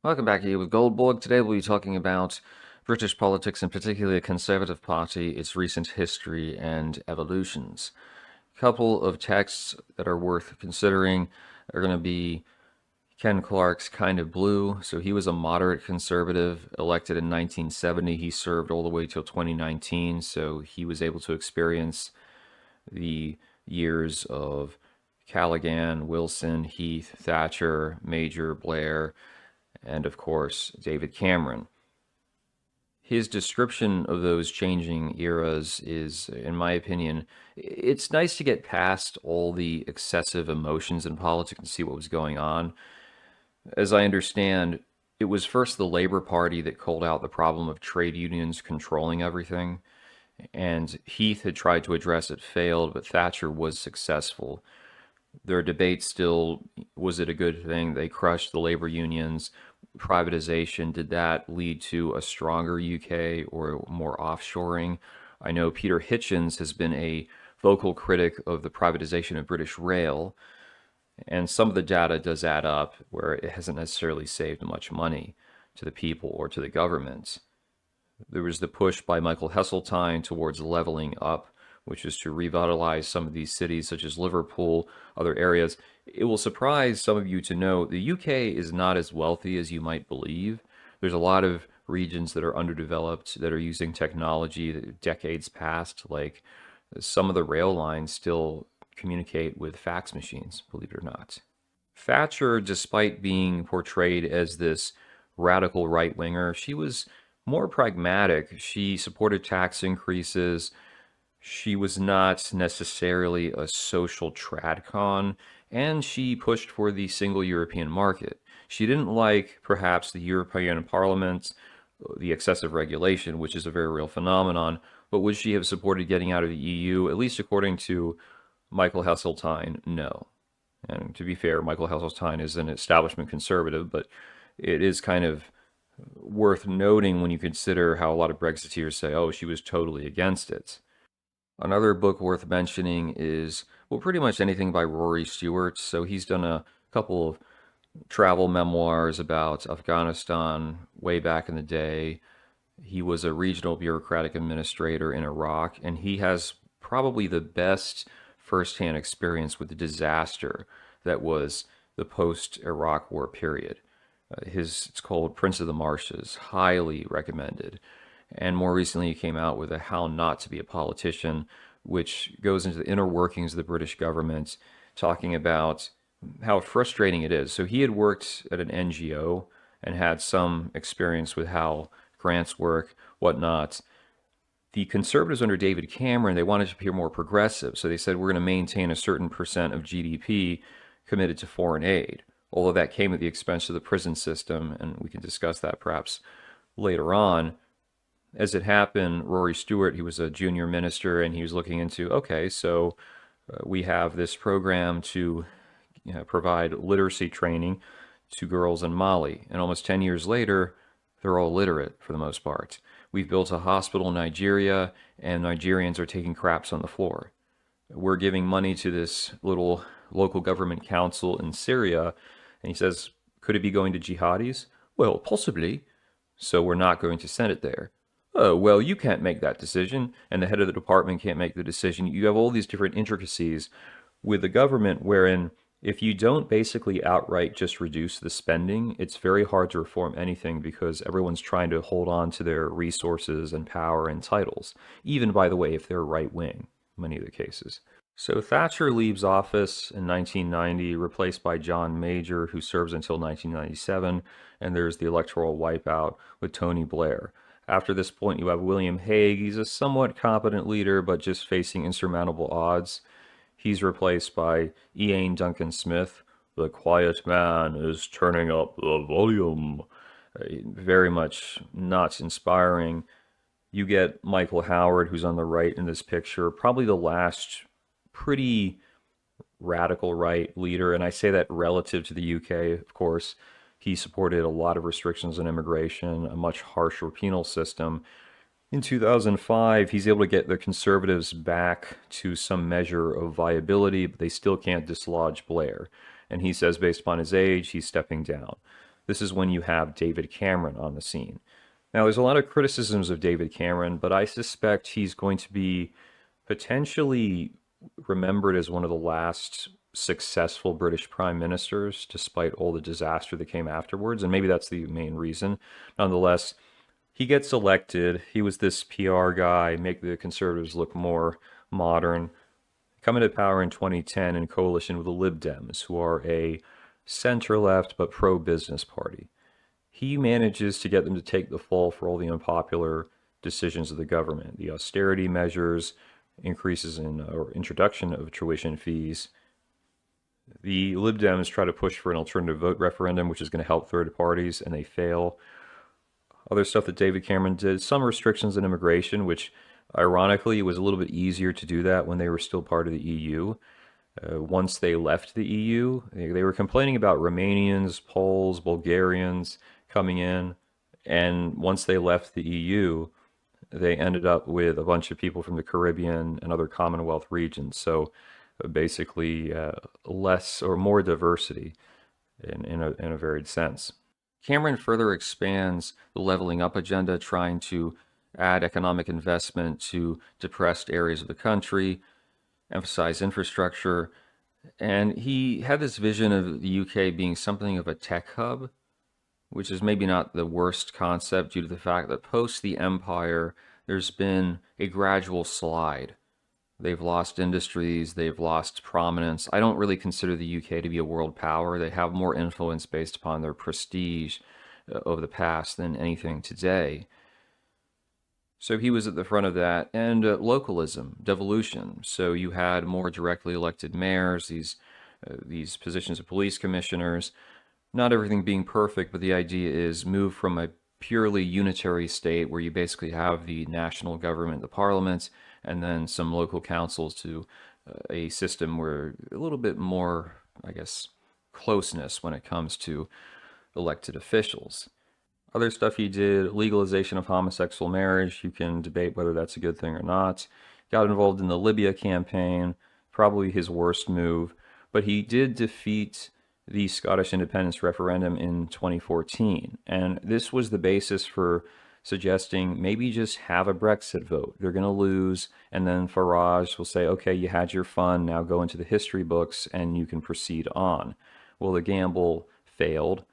Welcome back here with Goldberg. Today we'll be talking about British politics and particularly the Conservative Party, its recent history and evolutions. A couple of texts that are worth considering are going to be Ken Clark's Kind of Blue. So he was a moderate conservative, elected in 1970. He served all the way till 2019, so he was able to experience the years of Callaghan, Wilson, Heath, Thatcher, Major, Blair, and of course, David Cameron. His description of those changing eras is, in my opinion, it's nice to get past all the excessive emotions in politics and see what was going on. As I understand, it was first the Labor Party that called out the problem of trade unions controlling everything, and Heath had tried to address it, failed, but Thatcher was successful. Their debate still, was it a good thing? They crushed the labor unions. Privatization, did that lead to a stronger UK or more offshoring? I know Peter Hitchens has been a vocal critic of the privatization of British Rail, and some of the data does add up where it hasn't necessarily saved much money to the people or to the government. There was the push by Michael Heseltine towards leveling up, which is to revitalize some of these cities, such as Liverpool, other areas. It will surprise some of you to know the UK is not as wealthy as you might believe. There's a lot of regions that are underdeveloped that are using technology decades past, like some of the rail lines still communicate with fax machines, believe it or not. Thatcher, despite being portrayed as this radical right winger, she was more pragmatic. She supported tax increases. She was not necessarily a social tradcon, and she pushed for the single European market. She didn't like, perhaps, the European Parliament, the excessive regulation, which is a very real phenomenon, but would she have supported getting out of the EU? At least according to Michael Heseltine, no. And to be fair, Michael Heseltine is an establishment conservative, but it is kind of worth noting when you consider how a lot of Brexiteers say, oh, she was totally against it. Another book worth mentioning is, well, pretty much anything by Rory Stewart. So he's done a couple of travel memoirs about Afghanistan way back in the day. He was a regional bureaucratic administrator in Iraq, and he has probably the best firsthand experience with the disaster that was the post-Iraq War period. It's called Prince of the Marshes, highly recommended. And more recently, he came out with a How Not to Be a Politician, which goes into the inner workings of the British government, talking about how frustrating it is. So he had worked at an NGO and had some experience with how grants work, whatnot. The conservatives under David Cameron, they wanted to appear more progressive. So they said, we're going to maintain a certain percent of GDP committed to foreign aid, although that came at the expense of the prison system, and we can discuss that perhaps later on. As it happened, Rory Stewart, he was a junior minister, and he was looking into, okay, so we have this program to provide literacy training to girls in Mali. And almost 10 years later, they're all literate for the most part. We've built a hospital in Nigeria, and Nigerians are taking craps on the floor. We're giving money to this little local government council in Syria, and he says, could it be going to jihadis? Well, possibly. So we're not going to send it there. Oh, well, you can't make that decision, and the head of the department can't make the decision. You have all these different intricacies with the government wherein if you don't basically outright just reduce the spending, it's very hard to reform anything because everyone's trying to hold on to their resources and power and titles, even, by the way, if they're right wing, many of the cases. So Thatcher leaves office in 1990, replaced by John Major, who serves until 1997, and there's the electoral wipeout with Tony Blair. After this point, you have William Hague. He's a somewhat competent leader, but just facing insurmountable odds. He's replaced by Ian Duncan Smith. The quiet man is turning up the volume. Very much not inspiring. You get Michael Howard, who's on the right in this picture, probably the last pretty radical right leader. And I say that relative to the UK, of course. He supported a lot of restrictions on immigration, a much harsher penal system. In 2005, he's able to get the conservatives back to some measure of viability, but they still can't dislodge Blair. And he says, based upon his age, he's stepping down. This is when you have David Cameron on the scene. Now, there's a lot of criticisms of David Cameron, but I suspect he's going to be potentially remembered as one of the last successful British prime ministers, despite all the disaster that came afterwards. And maybe that's the main reason. Nonetheless, he gets elected. He was this PR guy, make the Conservatives look more modern. Coming to power in 2010 in coalition with the Lib Dems, who are a center left but pro business party. He manages to get them to take the fall for all the unpopular decisions of the government, the austerity measures, increases in or introduction of tuition fees. The Lib Dems try to push for an alternative vote referendum, which is going to help third parties, and they fail. Other stuff that David Cameron did, some restrictions on immigration, which ironically was a little bit easier to do that when they were still part of the EU. Once they left the EU, they were complaining about Romanians, Poles, Bulgarians coming in. And once they left the EU, they ended up with a bunch of people from the Caribbean and other Commonwealth regions. So basically, less or more diversity in a varied sense. Cameron further expands the leveling up agenda, trying to add economic investment to depressed areas of the country, emphasize infrastructure, and he had this vision of the UK being something of a tech hub, which is maybe not the worst concept due to the fact that post the empire, there's been a gradual slide. They've lost industries, they've lost prominence. I don't really consider the UK to be a world power. They have more influence based upon their prestige of the past than anything today. So he was at the front of that, and localism, devolution. So you had more directly elected mayors, these positions of police commissioners. Not everything being perfect, but the idea is move from a purely unitary state where you basically have the national government, the parliament, and then some local councils to a system where a little bit more, I guess, closeness when it comes to elected officials. Other stuff he did, legalization of homosexual marriage. You can debate whether that's a good thing or not. Got involved in the Libya campaign, probably his worst move. But he did defeat the Scottish independence referendum in 2014. And this was the basis for suggesting maybe just have a Brexit vote. They're going to lose. And then Farage will say, okay, you had your fun. Now go into the history books and you can proceed on. Well, the gamble failed.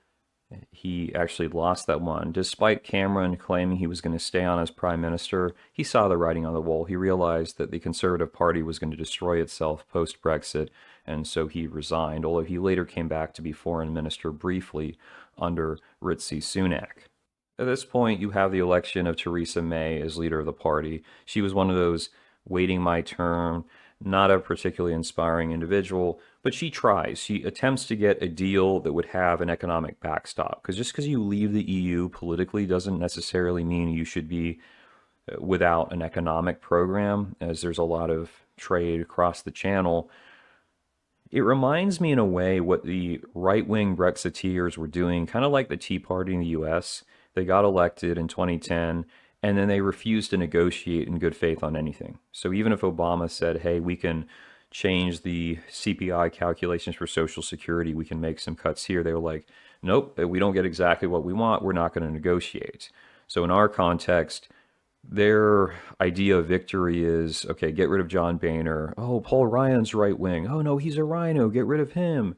He actually lost that one. Despite Cameron claiming he was going to stay on as prime minister, he saw the writing on the wall. He realized that the Conservative Party was going to destroy itself post-Brexit, and so he resigned, although he later came back to be foreign minister briefly under Rishi Sunak. At this point, you have the election of Theresa May as leader of the party. She was one of those waiting my turn, not a particularly inspiring individual, but she tries. She attempts to get a deal that would have an economic backstop. Because just because you leave the EU politically doesn't necessarily mean you should be without an economic program, as there's a lot of trade across the channel. It reminds me in a way what the right-wing Brexiteers were doing, kind of like the Tea Party in the US. They got elected in 2010, and then they refused to negotiate in good faith on anything. So even if Obama said, hey, we can change the CPI calculations for Social Security, we can make some cuts here, they were like, nope, we don't get exactly what we want, we're not going to negotiate. So in our context, their idea of victory is, okay, get rid of John Boehner. Oh, Paul Ryan's right wing. Oh, no, he's a rhino. Get rid of him.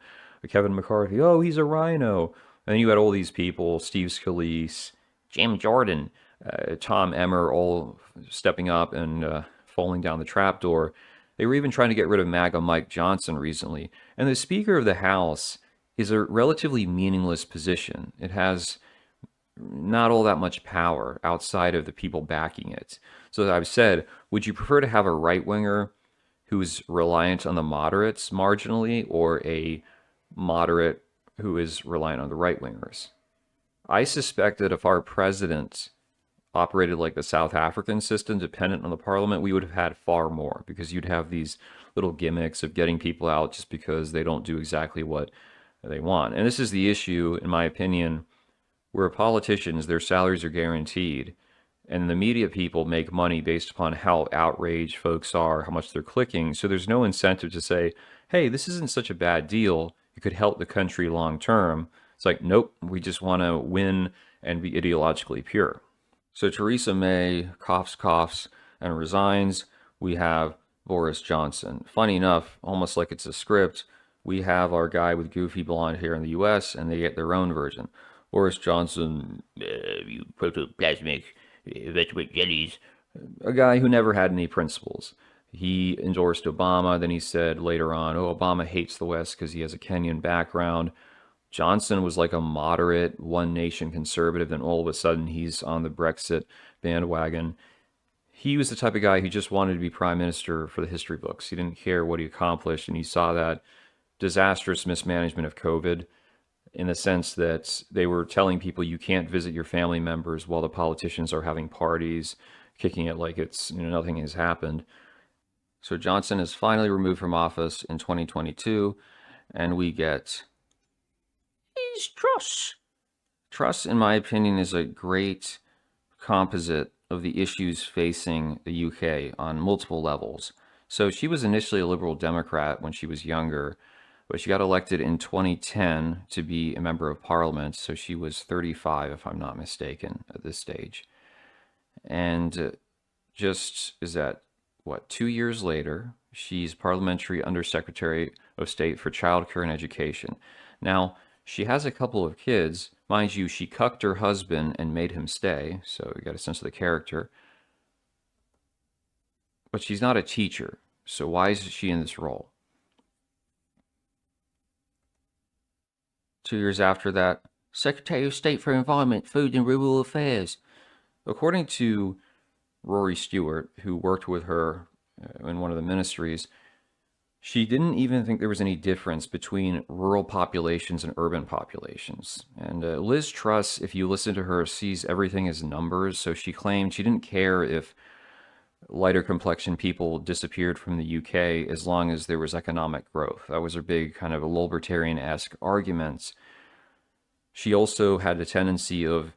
Kevin McCarthy. Oh, he's a rhino. And then you had all these people, Steve Scalise, Jim Jordan, Tom Emmer, all stepping up and falling down the trapdoor. They were even trying to get rid of MAGA Mike Johnson recently. And the Speaker of the House is a relatively meaningless position. It has not all that much power outside of the people backing it. So as I've said, would you prefer to have a right-winger who's reliant on the moderates marginally, or a moderate who is reliant on the right-wingers? I suspect that if our president operated like the South African system, dependent on the parliament, we would have had far more, because you'd have these little gimmicks of getting people out just because they don't do exactly what they want. And this is the issue, in my opinion, where politicians, their salaries are guaranteed, and the media people make money based upon how outraged folks are, how much they're clicking. So there's no incentive to say, hey, this isn't such a bad deal. It could help the country long term. It's like, nope, we just want to win and be ideologically pure. So Theresa May coughs, and resigns. We have Boris Johnson. Funny enough, almost like it's a script, we have our guy with goofy blonde hair in the US, and they get their own version. Boris Johnson, you protoplasmic vegetable jellies, a guy who never had any principles. He endorsed Obama, then he said later on, oh, Obama hates the West because he has a Kenyan background. Johnson was like a moderate, one nation conservative, and all of a sudden he's on the Brexit bandwagon. He was the type of guy who just wanted to be prime minister for the history books. He didn't care what he accomplished, and you saw that disastrous mismanagement of COVID in the sense that they were telling people you can't visit your family members while the politicians are having parties, kicking it like it's nothing has happened. So Johnson is finally removed from office in 2022, and we get Liz Truss. Truss, in my opinion, is a great composite of the issues facing the UK on multiple levels. So she was initially a Liberal Democrat when she was younger, but she got elected in 2010 to be a member of Parliament. So she was 35, if I'm not mistaken, at this stage. And just is that, what, 2 years later, she's Parliamentary Undersecretary of State for Childcare and Education. Now, she has a couple of kids. Mind you, she cucked her husband and made him stay, so you got a sense of the character. But she's not a teacher, so why is she in this role? 2 years after that, Secretary of State for Environment, Food and Rural Affairs. According to Rory Stewart, who worked with her in one of the ministries, she didn't even think there was any difference between rural populations and urban populations. And Liz Truss, if you listen to her, sees everything as numbers. So she claimed she didn't care if lighter complexion people disappeared from the UK as long as there was economic growth. That was her big kind of a libertarian-esque argument. She also had a tendency of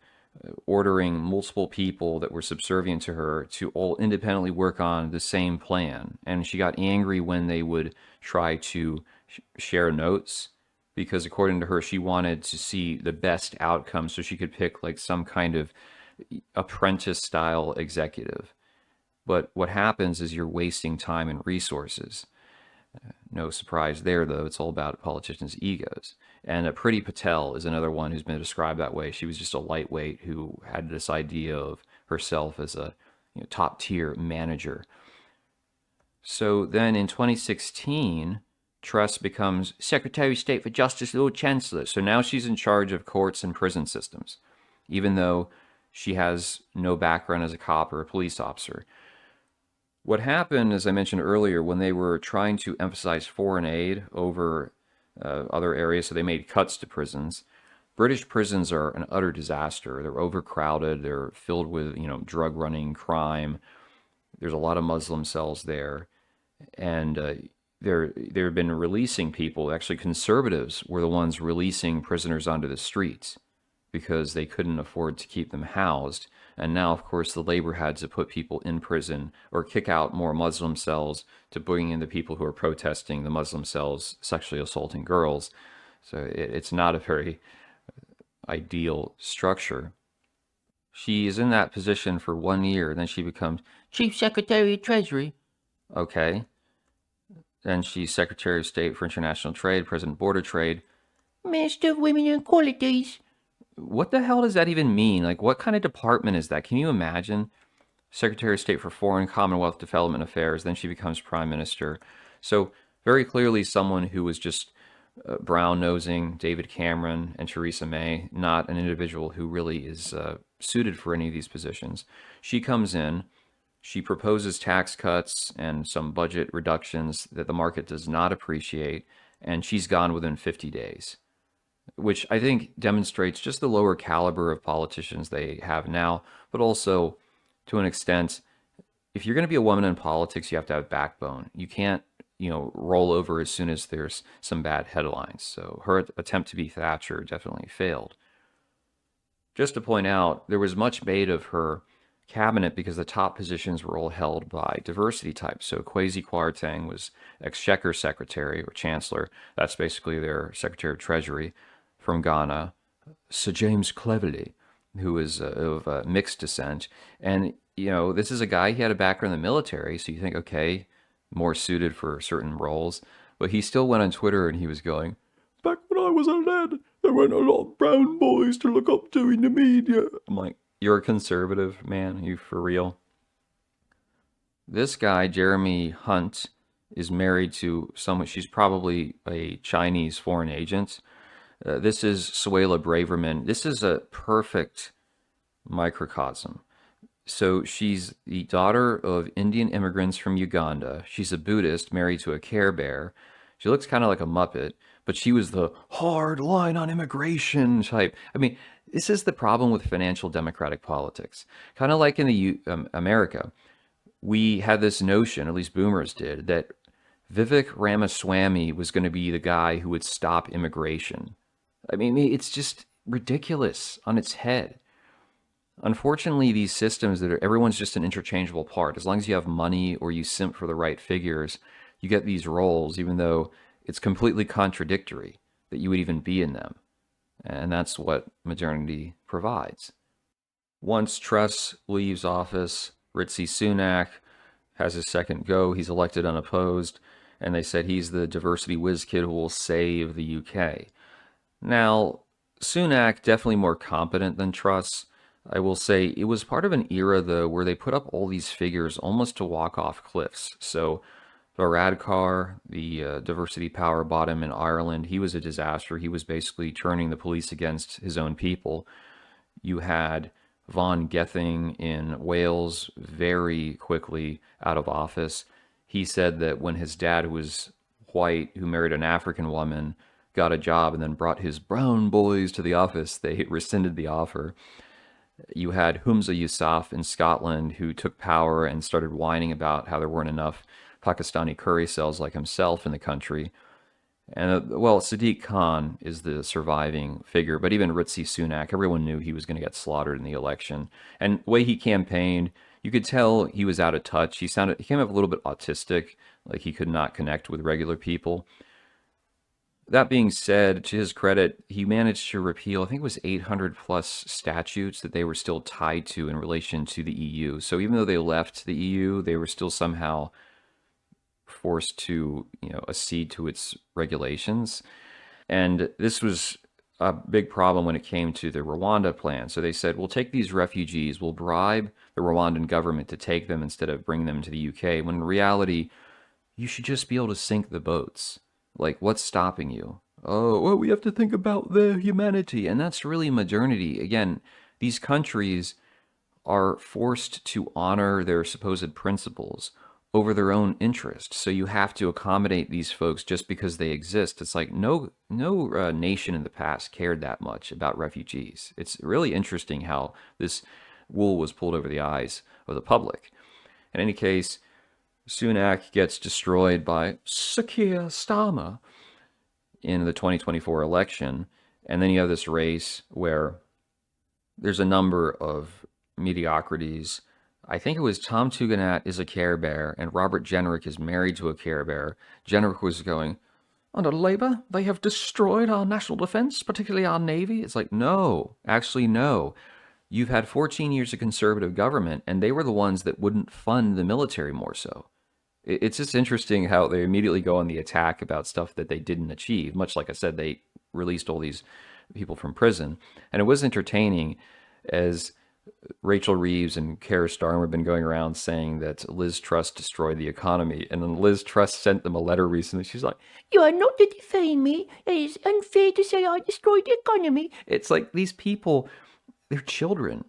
ordering multiple people that were subservient to her to all independently work on the same plan. And she got angry when they would try to share notes because, according to her, she wanted to see the best outcome so she could pick like some kind of apprentice style executive. But what happens is you're wasting time and resources. No surprise there, though. It's all about politicians' egos. And Priti Patel is another one who's been described that way. She was just a lightweight who had this idea of herself as a top tier manager. So then in 2016, Truss becomes Secretary of State for Justice, Lord Chancellor. So now she's in charge of courts and prison systems, even though she has no background as a cop or a police officer. What happened, as I mentioned earlier, when they were trying to emphasize foreign aid over other areas, so they made cuts to prisons. British prisons are an utter disaster. They're overcrowded. They're filled with, drug running, crime. There's a lot of Muslim cells there, and they've been releasing people. Actually, conservatives were the ones releasing prisoners onto the streets because they couldn't afford to keep them housed. And now, of course, the labor had to put people in prison or kick out more Muslim cells to bring in the people who are protesting the Muslim cells sexually assaulting girls. So it's not a very ideal structure. She is in that position for 1 year, then she becomes Chief Secretary of Treasury. Okay. Then she's Secretary of State for International Trade, President Board of Trade, Minister of Women and Equalities. What the hell does that even mean? Like, what kind of department is that? Can you imagine? Secretary of State for Foreign Commonwealth Development Affairs, then she becomes Prime Minister. So very clearly someone who was just brown-nosing David Cameron and Theresa May, not an individual who really is suited for any of these positions. She comes in, she proposes tax cuts and some budget reductions that the market does not appreciate, and she's gone within 50 days. Which I think demonstrates just the lower caliber of politicians they have now, but also, to an extent, if you're going to be a woman in politics, you have to have backbone. You can't, roll over as soon as there's some bad headlines. So her attempt to be Thatcher definitely failed. Just to point out, there was much made of her cabinet because the top positions were all held by diversity types. So Kwasi Kwarteng was Exchequer Secretary or Chancellor. That's basically their Secretary of Treasury. from Ghana, Sir James Cleverly, who is of mixed descent. And, this is a guy, he had a background in the military, so you think, okay, more suited for certain roles. But he still went on Twitter and he was going, back when I was a lad, there weren't a lot of brown boys to look up to in the media. I'm like, you're a conservative, man? You for real? This guy, Jeremy Hunt, is married to someone, she's probably a Chinese foreign agent. This is Suela Braverman. This is a perfect microcosm. So she's the daughter of Indian immigrants from Uganda. She's a Buddhist married to a Care Bear. She looks kind of like a Muppet, but she was the hard line on immigration type. I mean, this is the problem with financial democratic politics. Kind of like in America, we had this notion, at least boomers did, that Vivek Ramaswamy was going to be the guy who would stop immigration. I mean, it's just ridiculous on its head. Unfortunately, these systems that everyone's just an interchangeable part. As long as you have money or you simp for the right figures, you get these roles, even though it's completely contradictory that you would even be in them. And that's what modernity provides. Once Truss leaves office, Ritzy Sunak has his second go. He's elected unopposed, and they said he's the diversity whiz kid who will save the UK. Now, Sunak definitely more competent than Truss. I will say it was part of an era, though, where they put up all these figures almost to walk off cliffs. So Varadkar, the diversity power bottom in Ireland, he was a disaster. He was basically turning the police against his own people. You had Von Gething in Wales very quickly out of office. He said that when his dad, who was white, who married an African woman, got a job and then brought his brown boys to the office, they rescinded the offer. You had Humza Yousaf in Scotland, who took power and started whining about how there weren't enough Pakistani curry cells like himself in the country. And well, Sadiq Khan is the surviving figure, but even Ritzy Sunak, everyone knew he was going to get slaughtered in the election. And the way he campaigned, you could tell he was out of touch. He came up a little bit autistic, like he could not connect with regular people. That being said, to his credit, he managed to repeal, I think it was 800 plus statutes that they were still tied to in relation to the EU. So even though they left the EU, they were still somehow forced to, accede to its regulations. And this was a big problem when it came to the Rwanda plan. So they said, we'll take these refugees, we'll bribe the Rwandan government to take them instead of bringing them to the UK, when in reality, you should just be able to sink the boats. Like, what's stopping you? Oh, well, we have to think about their humanity. And that's really modernity. Again, these countries are forced to honor their supposed principles over their own interest. So you have to accommodate these folks just because they exist. It's like no nation in the past cared that much about refugees. It's really interesting how this wool was pulled over the eyes of the public. In any case, Sunak gets destroyed by Sakir Starmer in the 2024 election. And then you have this race where there's a number of mediocrities. I think it was Tom Tugendhat is a Care Bear, and Robert Jenrick is married to a Care Bear. Jenrick was going, under Labour, they have destroyed our national defense, particularly our Navy. It's like, no, actually, no. You've had 14 years of conservative government, and they were the ones that wouldn't fund the military more so. It's just interesting how they immediately go on the attack about stuff that they didn't achieve. Much like I said, they released all these people from prison. And it was entertaining as Rachel Reeves and Keir Starmer have been going around saying that Liz Truss destroyed the economy. And then Liz Truss sent them a letter recently. She's like, you are not to defame me. It is unfair to say I destroyed the economy. It's like these people, they're children.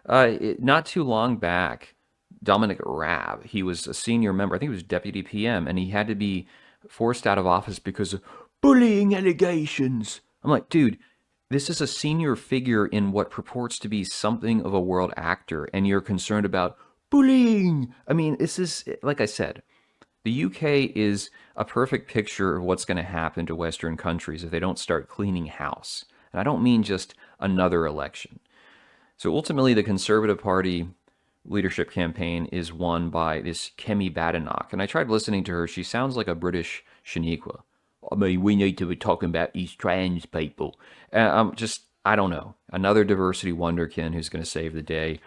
Not too long back, Dominic Raab, he was a senior member, I think he was deputy PM, and he had to be forced out of office because of bullying allegations. I'm like, dude, this is a senior figure in what purports to be something of a world actor, and you're concerned about bullying. I mean, this is, like I said, the UK is a perfect picture of what's going to happen to Western countries if they don't start cleaning house. And I don't mean just another election. So ultimately, the Conservative Party leadership campaign is won by this Kemi Badenoch. And I tried listening to her. She sounds like a British Shaniqua. I mean, we need to be talking about these trans people. I don't know. Another diversity wonderkin who's going to save the day.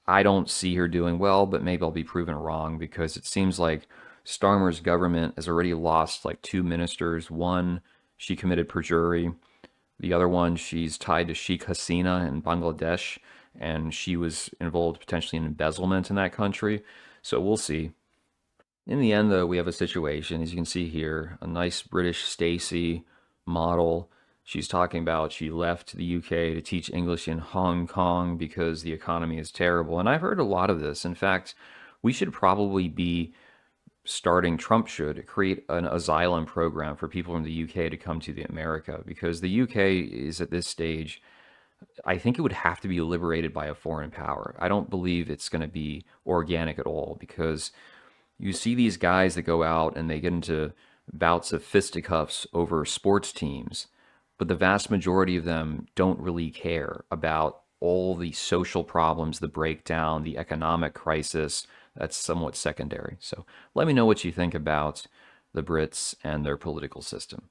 I don't see her doing well, but maybe I'll be proven wrong because it seems like Starmer's government has already lost like two ministers. One, she committed perjury. The other one, she's tied to Sheikh Hasina in Bangladesh, and she was involved potentially in embezzlement in that country. So we'll see. In the end, though, we have a situation, as you can see here, a nice British Stacy model. She's talking about she left the UK to teach English in Hong Kong because the economy is terrible. And I've heard a lot of this. In fact, we should probably be starting, Trump should create an asylum program for people from the UK to come to the America because the UK is at this stage, I think it would have to be liberated by a foreign power. I don't believe it's going to be organic at all because you see these guys that go out and they get into bouts of fisticuffs over sports teams, but the vast majority of them don't really care about all the social problems, the breakdown, the economic crisis. That's somewhat secondary. So let me know what you think about the Brits and their political system.